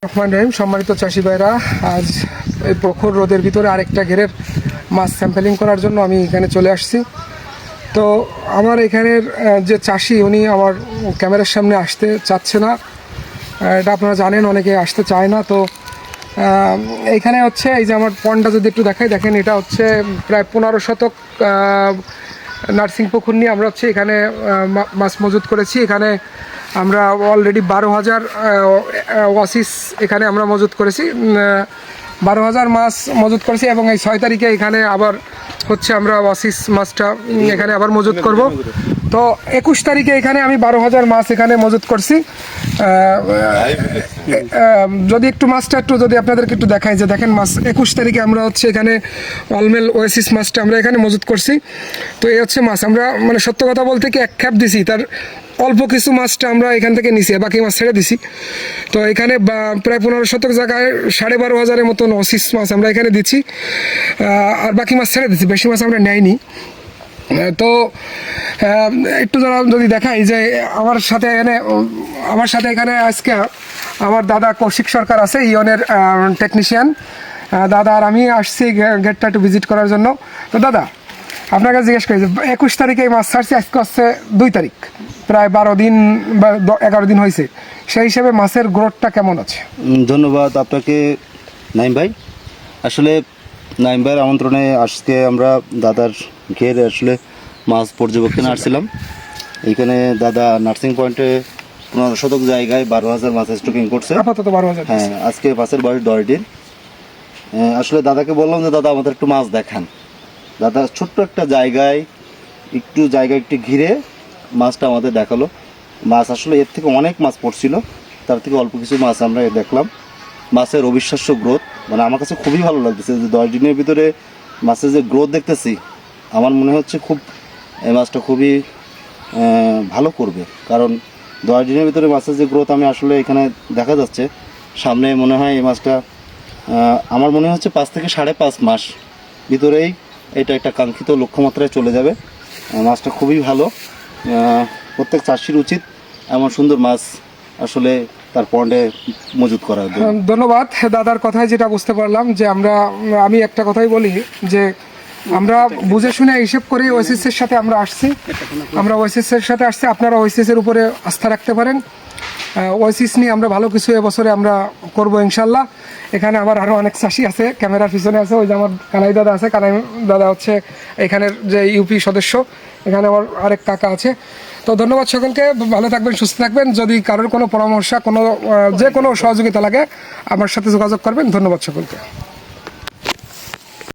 রহমান রহিম। সম্মানিত চাষি ভাইরা, আজ এই প্রখর রোদের ভিতরে আরেকটা ঘেরের মাছ স্যাম্পেলিং করার জন্য আমি এখানে চলে আসছি। তো আমার এখানের যে চাষি, উনি আমার ক্যামেরার সামনে আসতে চাচ্ছে না, এটা আপনারা জানেন, অনেকে আসতে চায় না। তো এইখানে হচ্ছে এই যে আমার পন্ডটা যদি একটু দেখাই, দেখেন এটা হচ্ছে প্রায় 15 শতক নার্সিং পুকুর নিয়ে আমরা হচ্ছে এখানে মাছ মজুত করেছি। এখানে আমরা অলরেডি 12,000 ওয়াসিস এখানে আমরা মজুত করেছি, 12,000 মাছ মজুত করেছি। এবং এই 6 তারিখে এখানে আবার হচ্ছে আমরা ওয়াসিস মাছটা এখানে আবার মজুত করব। তো 21 তারিখে এখানে আমি 12,000 মাছ এখানে মজুত করছি। যদি একটু মাছটা যদি আপনাদেরকে একটু দেখাই, যে দেখেন মাছ 21 তারিখে আমরা হচ্ছে এখানে অলমেল ওয়াসিস মাছটা আমরা এখানে মজুত করছি। তো এই হচ্ছে মাছ, আমরা মানে সত্য কথা বলতে কি এক খ্যাপ দিছি, তার অল্প কিছু মাছটা আমরা এখান থেকে নিছি, বাকি মাছ ছেড়ে দিছি। তো এখানে প্রায় 15 শতক জায়গায় 12,500 মতন ওয়াসিস মাছ আমরা এখানে দিচ্ছি, আর বাকি মাছ ছেড়ে দিচ্ছি, বেশি মাছ আমরা নেইনি। তো একটু যদি দেখাই যে আমার সাথে এখানে আজকে আমার দাদা কৌশিক সরকার আছে, ইয়নের টেকনিশিয়ান দাদা, আর আমি আসছি গেটটা একটু ভিজিট করার জন্য। তো দাদা, আপনার কাছে জিজ্ঞেস করি যে 21 তারিখে এই মাছ ছাড়ছি, আজকে হচ্ছে 2 তারিখ, প্রায় 12 দিন বা 11 দিন হয়েছে। সেই হিসেবে মাছের গ্রোথটা কেমন আছে? ধন্যবাদ আপনাকে নাইম ভাই। আসলে নাইম ভাইয়ের আমন্ত্রণে আজকে আমরা দাদার ঘের আসলে মাছ পর্যবেক্ষণে আসছিলাম। এইখানে দাদা নার্সিং পয়েন্টে 15 শতক জায়গায় 12,000 মাছ স্টকিং করছে। আপাতত 12,000। হ্যাঁ, আজকে মাছের বয়স 10 দিন। আসলে দাদাকে বললাম যে দাদা আমাদের একটু মাছ দেখান। দাদা ছোট্ট একটা জায়গায় একটু ঘিরে মাছটা আমাদের দেখালো। মাছ আসলে এর থেকে অনেক মাছ পড়ছিল, তার থেকে অল্প কিছু মাছ আমরা দেখলাম। মাছের অবিশ্বাস্য গ্রোথ, মানে আমার কাছে খুবই ভালো লাগতেছে যে 10 দিনের ভিতরে মাছের যে গ্রোথ দেখতেছি, আমার মনে হচ্ছে এই মাছটা খুবই ভালো করবে। কারণ 10 দিনের ভিতরে মাছের যে গ্রোথ আমি আসলে এখানে দেখা যাচ্ছে, সামনে মনে হয় এই মাছটা আমার মনে হচ্ছে 5 থেকে 5.5 মাস ভিতরেই এটা একটা কাঙ্ক্ষিত লক্ষ্যমাত্রায় চলে যাবে। মাছটা খুবই ভালো। প্রত্যেক চাষির উচিত এমন সুন্দর মাছ আসলে তার পন্ডে মজুত করা। ধন্যবাদ দাদার কথায় যেটা বুঝতে পারলাম, যে আমি একটা কথাই বলি যে আমরা বুঝে শুনে হিসেব করে ওয়েসিসের সাথে আমরা আসছি। আপনারা ওয়েসিসের উপরে আস্থা রাখতে পারেন। ওয়েসিস নিয়ে আমরা ভালো কিছু এবছরে আমরা করবো ইনশাল্লাহ। এখানে আমার আরও অনেক চাষি আছে, ক্যামেরার পিছনে আছে, ওই যে আমার কানাই দাদা আছে। কানাই দাদা হচ্ছে এখানের যে ইউপি সদস্য, এখানে আমার আরেক কাকা আছে। তো ধন্যবাদ সকলকে, ভালো থাকবেন, সুস্থ থাকবেন। যদি কারোর কোনো পরামর্শ, যে কোনো সহযোগিতা লাগে, আমার সাথে যোগাযোগ করবেন। ধন্যবাদ সকলকে।